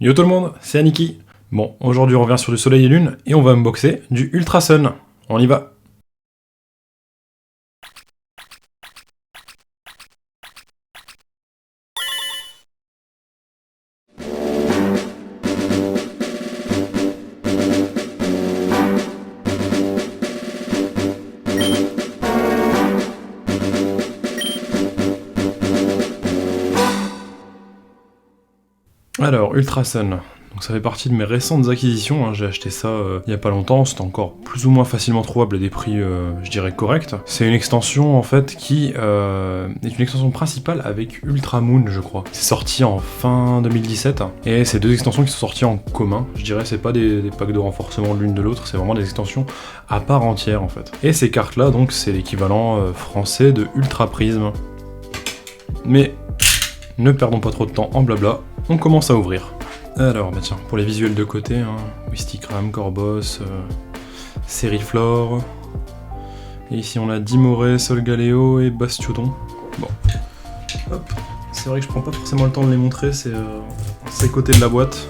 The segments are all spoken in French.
Yo tout le monde, c'est Aniki. Bon, aujourd'hui on revient sur du Soleil et Lune et on va unboxer du Ultra Sun. On y va. Alors, Ultra Sun. Donc ça fait partie de mes récentes acquisitions, hein. J'ai acheté ça il y a pas longtemps, c'était encore plus ou moins facilement trouvable à des prix, je dirais, corrects. C'est une extension en fait qui est une extension principale avec Ultra Moon, je crois. C'est sorti en fin 2017, et c'est deux extensions qui sont sorties en commun. Je dirais c'est pas des packs de renforcement l'une de l'autre, c'est vraiment des extensions à part entière en fait. Et ces cartes là, donc c'est l'équivalent français de Ultra Prism. Mais ne perdons pas trop de temps en blabla, on commence à ouvrir. Alors, bah tiens, pour les visuels de côté, hein, Wistikram, Corboss, Seriflor. Et ici on a Dimoré, Solgaleo et Bastiodon. Bon. Hop. C'est vrai que je prends pas forcément le temps de les montrer, c'est ces côtés de la boîte.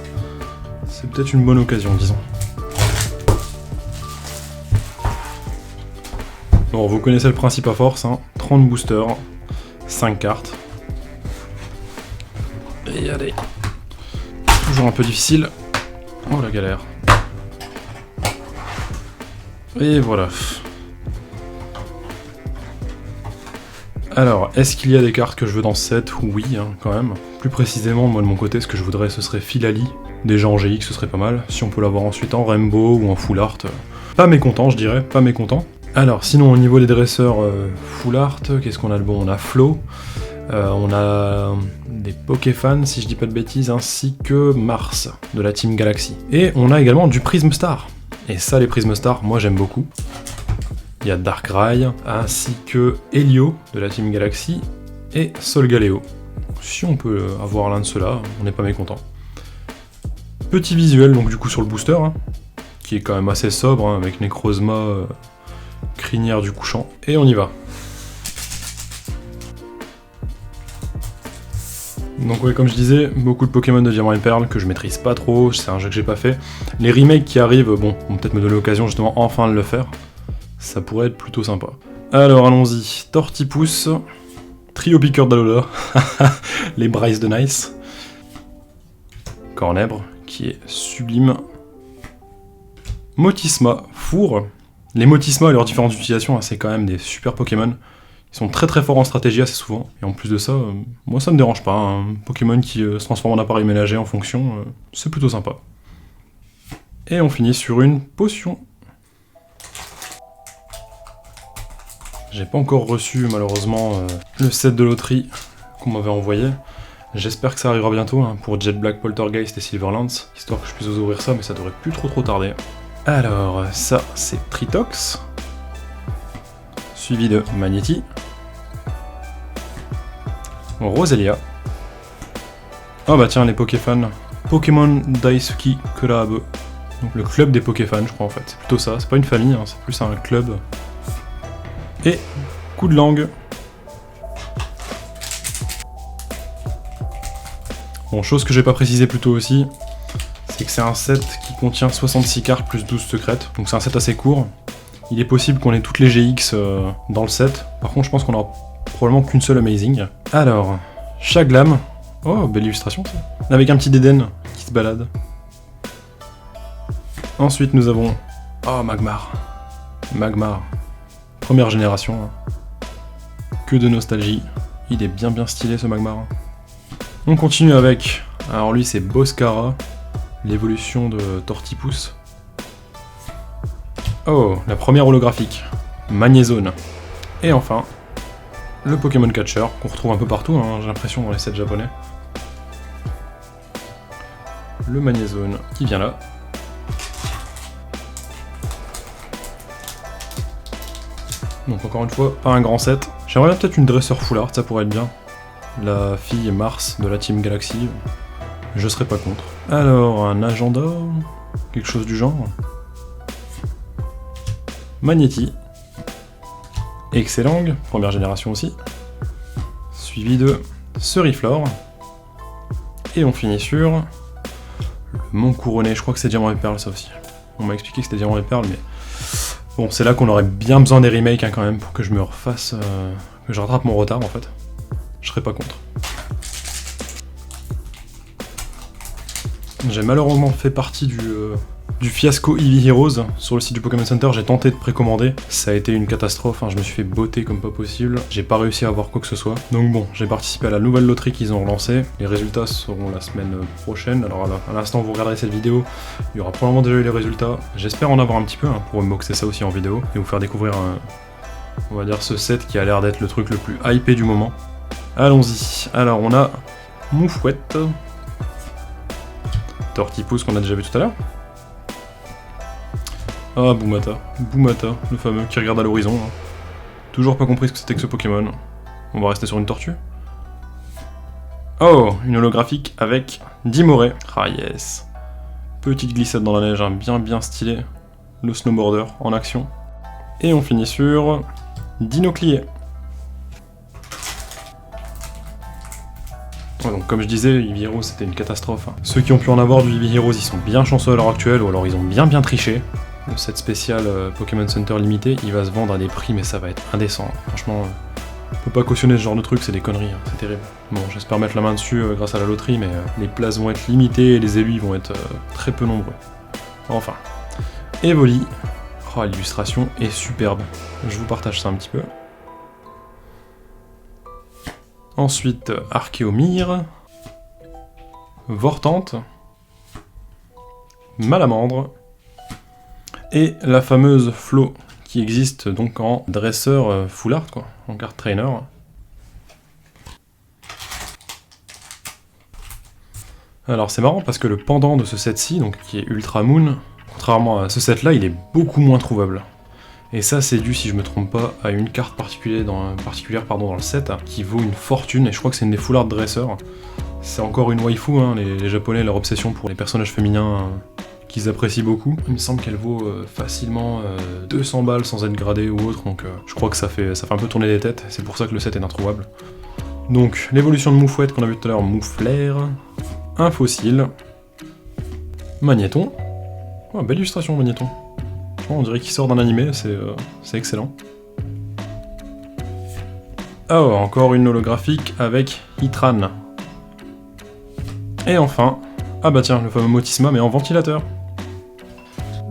C'est peut-être une bonne occasion, disons. Bon, vous connaissez le principe à force, hein, 30 boosters, 5 cartes. Et allez. Toujours un peu difficile. Oh la galère. Et voilà. Alors, est-ce qu'il y a des cartes que je veux dans ce set? Oui, hein, quand même. Plus précisément, moi de mon côté, ce que je voudrais, ce serait Philali. Déjà en GX, ce serait pas mal. Si on peut l'avoir ensuite en Rainbow ou en Full Art. Pas mécontent, je dirais, pas mécontent. Alors, sinon, au niveau des dresseurs Full Art, qu'est-ce qu'on a de bon? On a Flo. On a des Pokéfans, si je dis pas de bêtises, ainsi que Mars, de la Team Galaxy. Et on a également du Prism Star. Et ça, les Prism Star, moi j'aime beaucoup. Il y a Darkrai, ainsi que Helio, de la Team Galaxy, et Solgaleo. Si on peut avoir l'un de ceux-là, on n'est pas mécontent. Petit visuel, donc du coup sur le booster, hein, qui est quand même assez sobre, hein, avec Necrozma, crinière du couchant. Et on y va. Donc ouais, comme je disais, beaucoup de Pokémon de Diamant et Perle que je maîtrise pas trop, c'est un jeu que j'ai pas fait. Les remakes qui arrivent, bon, vont peut-être me donner l'occasion justement enfin de le faire. Ça pourrait être plutôt sympa. Alors allons-y, Tortipousse, Trio Piqueur d'Alola, les Bryce de Nice, Cornèbre, qui est sublime, Motisma, Four. Les Motisma et leurs différentes utilisations, hein, c'est quand même des super Pokémon. Ils sont très très forts en stratégie assez souvent, et en plus de ça, moi ça me dérange pas, un Pokémon qui se transforme en appareil ménager en fonction, c'est plutôt sympa. Et on finit sur une potion. J'ai pas encore reçu malheureusement le set de loterie qu'on m'avait envoyé. J'espère que ça arrivera bientôt, hein, pour Jet Black, Poltergeist et Silverlance, histoire que je puisse vous ouvrir ça, mais ça devrait plus trop tarder. Alors, ça c'est Tritox, suivi de Magnéti, Roselia. Oh bah tiens, les Pokéfans. Pokémon Daisuki Club. Donc le club des Pokéfans, je crois en fait. C'est plutôt ça, c'est pas une famille, hein, c'est plus un club. Et coup de langue. Bon, chose que j'ai pas précisé plus tôt aussi, c'est que c'est un set qui contient 66 cartes plus 12 secrètes. Donc c'est un set assez court. Il est possible qu'on ait toutes les GX dans le set. Par contre, je pense qu'on aura probablement qu'une seule Amazing. Alors, Chaglam. Oh, belle illustration ça. Avec un petit Déden qui se balade. Ensuite, nous avons... Oh, Magmar. Magmar. Première génération. Hein. Que de nostalgie. Il est bien stylé ce Magmar. On continue avec... Alors lui, c'est Boscara. L'évolution de Tortipousse. Oh, la première holographique, Magnézone. Et enfin, le Pokémon Catcher, qu'on retrouve un peu partout, hein, j'ai l'impression, dans les sets japonais. Le Magnézone qui vient là. Donc encore une fois, pas un grand set. J'aimerais bien peut-être une dresseur full art, ça pourrait être bien. La fille Mars de la Team Galaxy, je serais pas contre. Alors, un agenda, quelque chose du genre. Magnéti, Excellent, première génération aussi, suivi de Seriflor, et on finit sur Mon couronné, je crois que c'est diamant et perle ça aussi. On m'a expliqué que c'était diamant et perle, mais... Bon, c'est là qu'on aurait bien besoin des remakes hein, quand même, pour que je me refasse... que je rattrape mon retard en fait. Je serais pas contre. J'ai malheureusement fait partie du fiasco Eevee Heroes sur le site du Pokémon Center. J'ai tenté de précommander, ça a été une catastrophe, hein. Je me suis fait botter comme pas possible, j'ai pas réussi à avoir quoi que ce soit. Donc bon, j'ai participé à la nouvelle loterie qu'ils ont relancée, les résultats seront la semaine prochaine, alors à l'instant où vous regarderez cette vidéo, il y aura probablement déjà eu les résultats. J'espère en avoir un petit peu, hein, pour unboxer ça aussi en vidéo, et vous faire découvrir, on va dire, ce set qui a l'air d'être le truc le plus hypé du moment. Allons-y, alors on a Moufouette, Tortipousse qu'on a déjà vu tout à l'heure. Ah, Boumata, le fameux qui regarde à l'horizon. Hein. Toujours pas compris ce que c'était que ce Pokémon. On va rester sur une tortue. Oh, une holographique avec Dimoré. Ah yes. Petite glissade dans la neige, hein, bien stylé. Le snowboarder en action. Et on finit sur Dinoclié. Ouais, donc comme je disais, Eevee Heroes c'était une catastrophe. Hein. Ceux qui ont pu en avoir du Eevee Heroes, ils sont bien chanceux à l'heure actuelle, ou alors ils ont bien triché. Le set spécial Pokémon Center limité, il va se vendre à des prix, mais ça va être indécent. Franchement, on peut pas cautionner ce genre de truc, c'est des conneries, hein. C'est terrible. Bon, j'espère mettre la main dessus grâce à la loterie, mais les places vont être limitées et les élus vont être très peu nombreux. Enfin. Evoli. Oh, l'illustration est superbe. Je vous partage ça un petit peu. Ensuite, Archéomire, Vortante, Malamandre, et la fameuse Flo, qui existe donc en dresseur full art, quoi, en carte trainer. Alors c'est marrant parce que le pendant de ce set-ci, donc qui est Ultra Moon, contrairement à ce set-là, il est beaucoup moins trouvable. Et ça c'est dû, si je me trompe pas, à une carte particulière dans le set, qui vaut une fortune, et je crois que c'est une des full art dresseurs. C'est encore une waifu, hein, les japonais, leur obsession pour les personnages féminins qu'ils apprécient beaucoup. Il me semble qu'elle vaut facilement 200 balles sans être gradée ou autre, donc je crois que ça fait un peu tourner les têtes, c'est pour ça que le set est introuvable. Donc l'évolution de Moufouette qu'on a vu tout à l'heure, Mouflair, un fossile, Magnéton. Oh, belle illustration Magnéton. On dirait qu'il sort d'un animé, c'est excellent. Oh, encore une holographique avec Hitran. Et enfin, ah bah tiens, le fameux Motisma mais en ventilateur.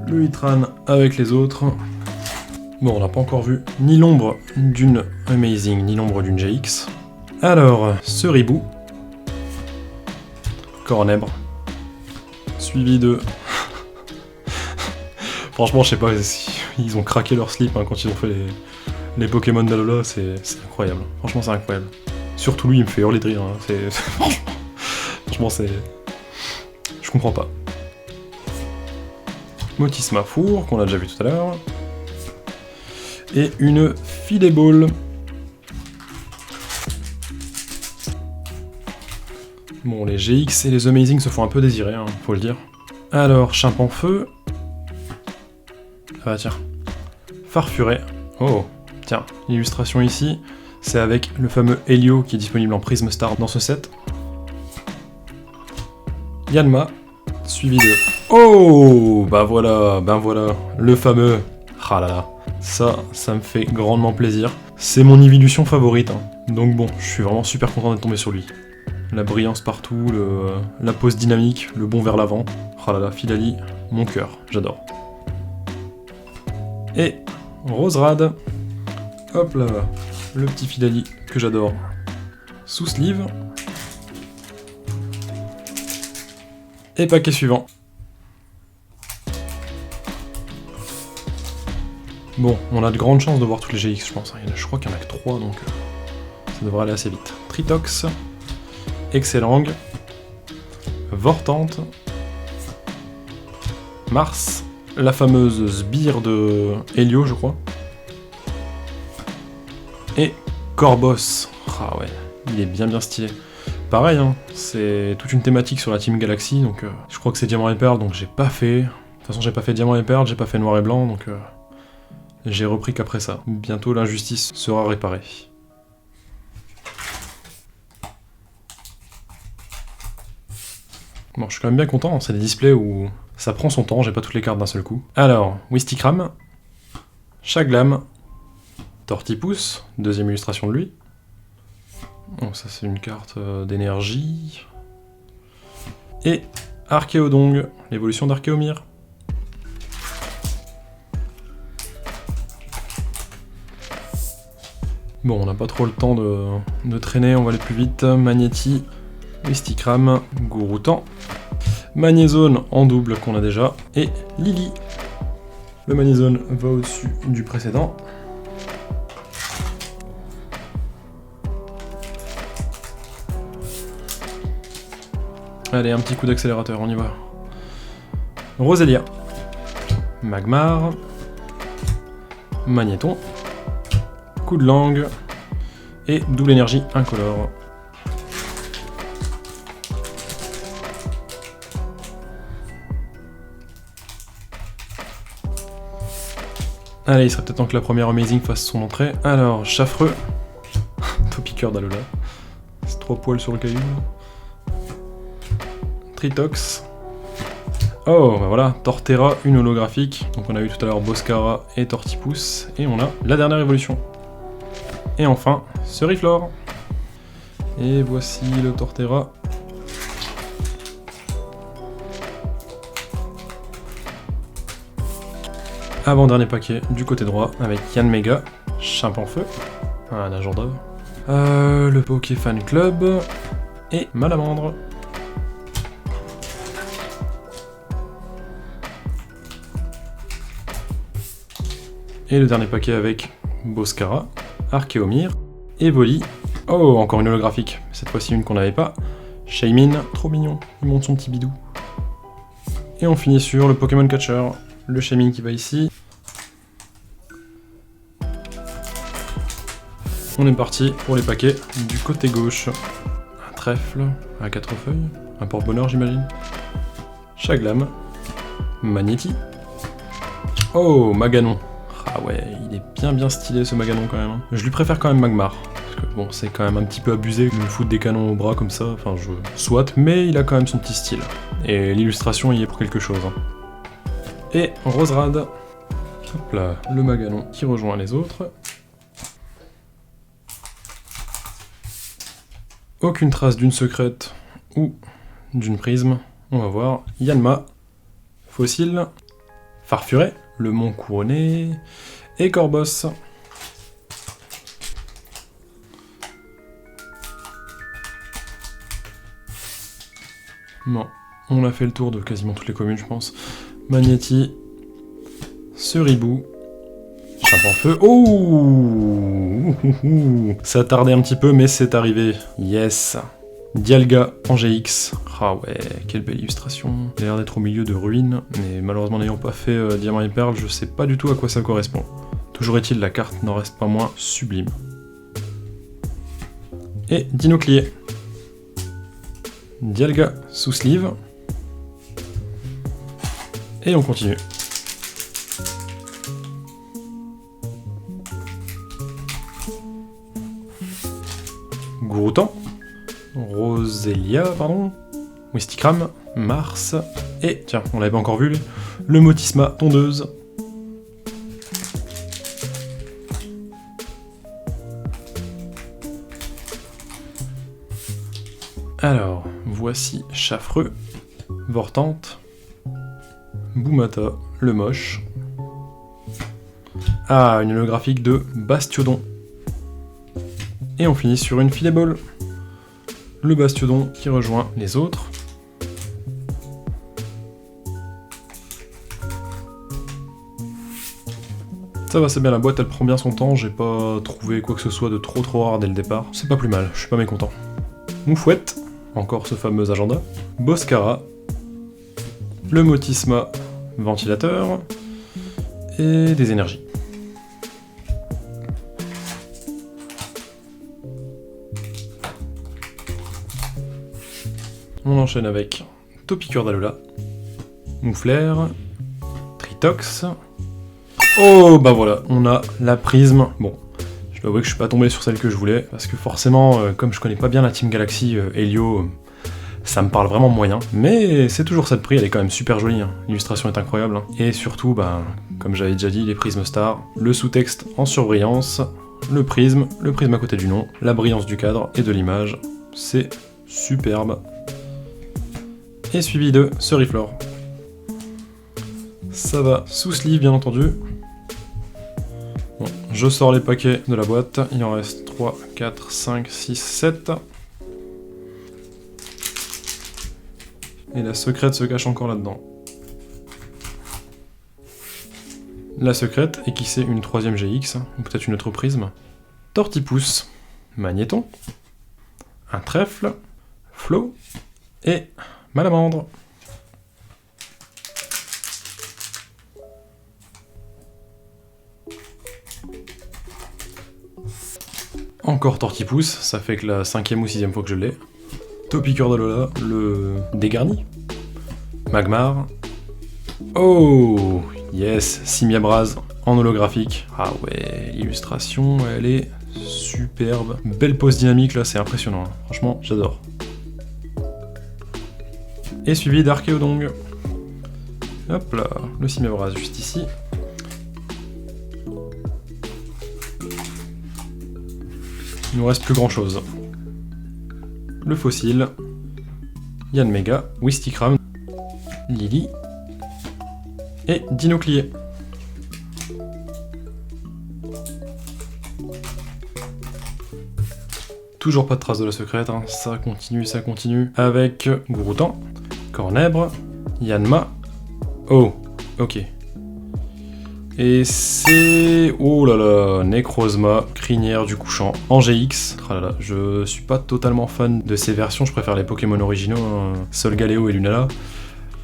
Le Hitran avec les autres. Bon, on n'a pas encore vu ni l'ombre d'une Amazing, ni l'ombre d'une GX. Alors, ce Ribou. Cornèbre. Suivi de... Franchement, je sais pas si ils ont craqué leur slip hein, quand ils ont fait les Pokémon d'Alola, c'est incroyable. Franchement, c'est incroyable. Surtout lui, il me fait hurler de rire. Hein. Franchement, c'est... Je comprends pas. Motisma Four, qu'on a déjà vu tout à l'heure. Et une Fileball. Bon, les GX et les Amazing se font un peu désirer, hein, faut le dire. Alors, Chimpanfeu. Ah bah tiens. Farfuret. Oh, tiens, l'illustration ici, c'est avec le fameux Helio qui est disponible en Prism Star dans ce set. Yanma, suivi de... Oh, ben voilà, le fameux... Ah là là, ça me fait grandement plaisir. C'est mon évolution favorite, hein. Donc bon, je suis vraiment super content d'être tombé sur lui. La brillance partout, la pose dynamique, le bond vers l'avant. Ah là là, Filali, mon cœur, j'adore. Et Roserade, hop là, le petit Filali que j'adore, sous sleeve. Et paquet suivant. Bon, on a de grandes chances de voir toutes les GX, je pense. Je crois qu'il y en a que 3, donc ça devrait aller assez vite. Tritox, Excellang, Vortante, Mars, la fameuse sbire de Helio, je crois. Et Corboss. Ah ouais, il est bien stylé. Pareil, hein, c'est toute une thématique sur la Team Galaxy, donc je crois que c'est Diamant et Perle, donc j'ai pas fait... De toute façon, j'ai pas fait Diamant et Perle, j'ai pas fait Noir et Blanc, donc j'ai repris qu'après ça. Bientôt, l'injustice sera réparée. Bon, je suis quand même bien content, c'est des displays où ça prend son temps, j'ai pas toutes les cartes d'un seul coup. Alors, Wistikram, Chaglam, Tortipousse, deuxième illustration de lui. Bon, ça c'est une carte d'énergie. Et Archéodong, l'évolution d'Archéomir. Bon, on n'a pas trop le temps de traîner, on va aller plus vite. Magnéti, Wistikram, Gouroutan, Magnézone en double qu'on a déjà, et Lily. Le Magnézone va au-dessus du précédent. Allez, un petit coup d'accélérateur, on y va. Roselia, Magmar, Magnéton, coup de langue, et double énergie incolore. Allez, il serait peut-être temps que la première Amazing fasse son entrée. Alors, Chaffreux, Topiqueur d'Alola, c'est 3 poils sur le caillou. Tritox. Oh, bah voilà, Torterra, une holographique. Donc on a eu tout à l'heure Boscara et Tortipousse. Et on a la dernière évolution. Et enfin, Ceriflore. Et voici le Torterra. Avant-dernier paquet du côté droit avec Yanmega, Chimpanfeu, un agenda, le Poké Fan Club et Malamandre. Et le dernier paquet avec Boscara, Archéomir, Evoli. Oh, encore une holographique, cette fois-ci une qu'on n'avait pas. Shaymin, trop mignon, il monte son petit bidou. Et on finit sur le Pokémon Catcher, le Shaymin qui va ici. On est parti pour les paquets du côté gauche. Un trèfle à 4 feuilles, un porte-bonheur j'imagine. Chaglam, Magnéti. Oh, Maganon. Ah ouais, il est bien stylé ce Maganon quand même. Je lui préfère quand même Magmar. Parce que bon, c'est quand même un petit peu abusé de me foutre des canons au bras comme ça. Enfin, soit, mais il a quand même son petit style. Et l'illustration y est pour quelque chose. Et Roserad. Hop là, le Maganon qui rejoint les autres. Aucune trace d'une secrète ou d'une prisme. On va voir. Yanma, Fossile, Farfuret, le Mont Couronné, et Corboss. Bon, on a fait le tour de quasiment toutes les communes, je pense. Magnéti, Ceribou, Chimpanfeu. Oh, ça a tardé un petit peu, mais c'est arrivé. Yes. Dialga, Angéix. Ah ouais, quelle belle illustration. Il a l'air d'être au milieu de ruines, mais malheureusement n'ayant pas fait Diamant et Perle, je sais pas du tout à quoi ça correspond. Toujours est-il, la carte n'en reste pas moins sublime. Et Dinoclier. Dialga sous sleeve. Et on continue. Gouroutan. Roselia, pardon. Wistikram, Mars. Et, tiens, on l'avait pas encore vu, lui. Le Motisma, tondeuse. Alors, voici Chaffreux, Vortante, Boumata, le moche. Ah, une holographique de Bastiodon. Et on finit sur une Filébole. Le Bastiodon qui rejoint les autres. Ça va, c'est bien, la boîte elle prend bien son temps, j'ai pas trouvé quoi que ce soit de trop rare dès le départ. C'est pas plus mal, je suis pas mécontent. Moufouette, encore ce fameux agenda. Boscara, le Motisma ventilateur, et des énergies. On enchaîne avec Topiqueur d'Alola, Moufleur, Tritox. Oh bah voilà, on a la prisme. Bon, je dois avouer que je suis pas tombé sur celle que je voulais, parce que forcément, comme je connais pas bien la Team Galaxy Helio, ça me parle vraiment moyen. Mais c'est toujours ça de prix, elle est quand même super jolie, hein. L'illustration est incroyable. Hein. Et surtout, comme j'avais déjà dit, les prismes star, le sous-texte en surbrillance, le prisme à côté du nom, la brillance du cadre et de l'image, c'est superbe. Et suivi de Ceriflore. Ça va sous sleeve bien entendu. Bon, je sors les paquets de la boîte, il en reste 3, 4, 5, 6, 7. Et la secrète se cache encore là-dedans. La secrète, et qui c'est une 3ème GX, ou peut-être une autre prisme. Tortipousse, magnéton, un trèfle, flow, et malamandre. Encore Tortipousse, ça fait que la 5ème ou 6ème fois que je l'ai. Topiqueur d'Alola, le dégarni. Magmar. Oh yes, Simiabraz en holographique. Ah ouais, l'illustration, elle est superbe. Belle pose dynamique là, c'est impressionnant. Hein. Franchement, j'adore. Et suivi d'Archéodong. Hop là, le Simiabraz juste ici. Il nous reste plus grand chose. Le fossile, Yanmega, Wistikram, Lily et Dinoclier. Toujours pas de trace de la secrète, hein. Ça continue, avec Gouroutan, Cornèbre, Yanma, oh, ok. Et c'est... oh là là, Necrozma, crinière du couchant, en GX. Tralala. Je suis pas totalement fan de ces versions, je préfère les Pokémon originaux, hein. Solgaleo et Lunala.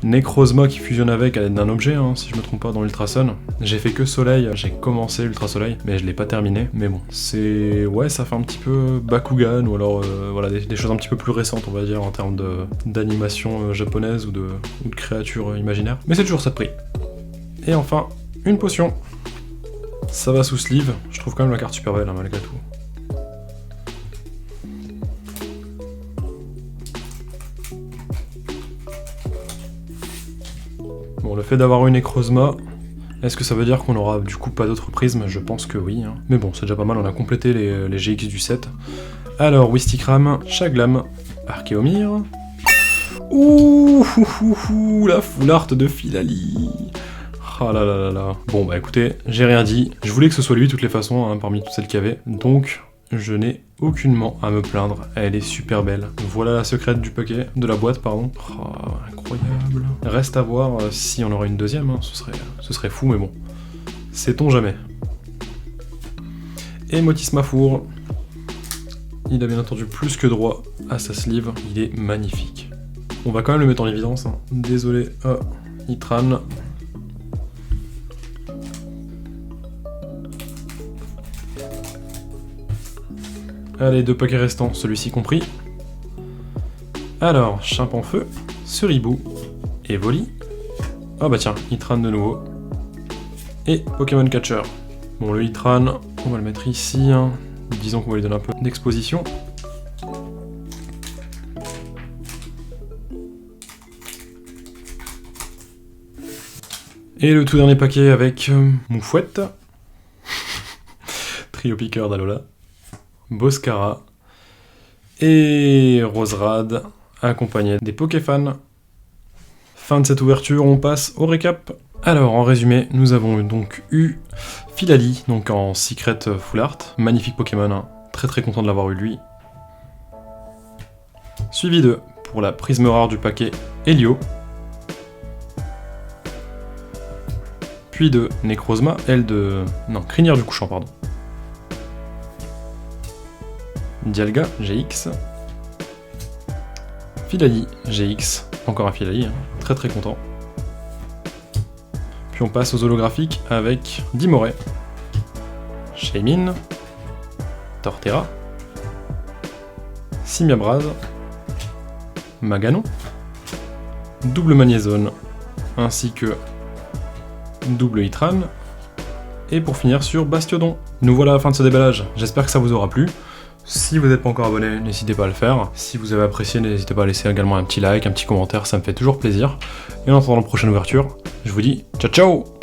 Necrozma qui fusionne avec à l'aide d'un objet, hein, si je me trompe pas, dans Ultra Sun. J'ai fait que Soleil, j'ai commencé Ultra Soleil, mais je l'ai pas terminé. Mais bon, c'est... ouais, ça fait un petit peu Bakugan, ou alors voilà, des choses un petit peu plus récentes, on va dire, en termes d'animation japonaise ou de créatures imaginaires. Mais c'est toujours ça de prix. Et enfin, une potion. Ça va sous sleeve, je trouve quand même la carte super belle, hein, malgré tout. Bon, le fait d'avoir une Necrozma, est-ce que ça veut dire qu'on aura du coup pas d'autres prismes? Je pense que oui. Hein. Mais bon, c'est déjà pas mal, on a complété les GX du set. Alors, Wistikram, Chaglam, Archéomir... ouh, la full art de Filali. Ah là là là là. Bon bah écoutez, j'ai rien dit. Je voulais que ce soit lui de toutes les façons, hein, parmi toutes celles qu'il y avait. Donc, je n'ai aucunement à me plaindre. Elle est super belle. Voilà la secrète du paquet, de la boîte, pardon. Oh, incroyable. Reste à voir si on aura une deuxième, hein. Ce serait fou, mais bon. Sait-on jamais. Et Motis Mafour. Il a bien entendu plus que droit à sa sleeve. Il est magnifique. On va quand même le mettre en évidence. Hein. Désolé. Ah, Itran. Allez, 2 paquets restants, celui-ci compris. Alors, Chimpanfeu, Ceribou, Evoli. Ah bah tiens, Itran de nouveau. Et Pokémon Catcher. Bon, le Itran, on va le mettre ici. Hein. Disons qu'on va lui donner un peu d'exposition. Et le tout dernier paquet avec Moufouette. Trio Piqueur d'Alola. Boscara et Roserad, accompagné des Pokéfans. Fin de cette ouverture, on passe au récap. Alors, en résumé, nous avons donc eu Filali, donc en Secret Full Art, magnifique Pokémon, hein. Très content de l'avoir eu lui. Suivi de, pour la prisme rare du paquet, Helio. Puis de Necrozma, elle de... non, crinière du couchant, pardon. Dialga, GX. Filali, GX. Encore un Filali, hein. Très content. Puis on passe aux holographiques avec Dimoré, Shaymin, Torterra, Simiabraz, Maganon, double Magnézone, ainsi que double Itran, et pour finir sur Bastiodon. Nous voilà à la fin de ce déballage, j'espère que ça vous aura plu. Si vous n'êtes pas encore abonné, n'hésitez pas à le faire. Si vous avez apprécié, n'hésitez pas à laisser également un petit like, un petit commentaire, ça me fait toujours plaisir. Et en attendant la prochaine ouverture, je vous dis ciao ciao.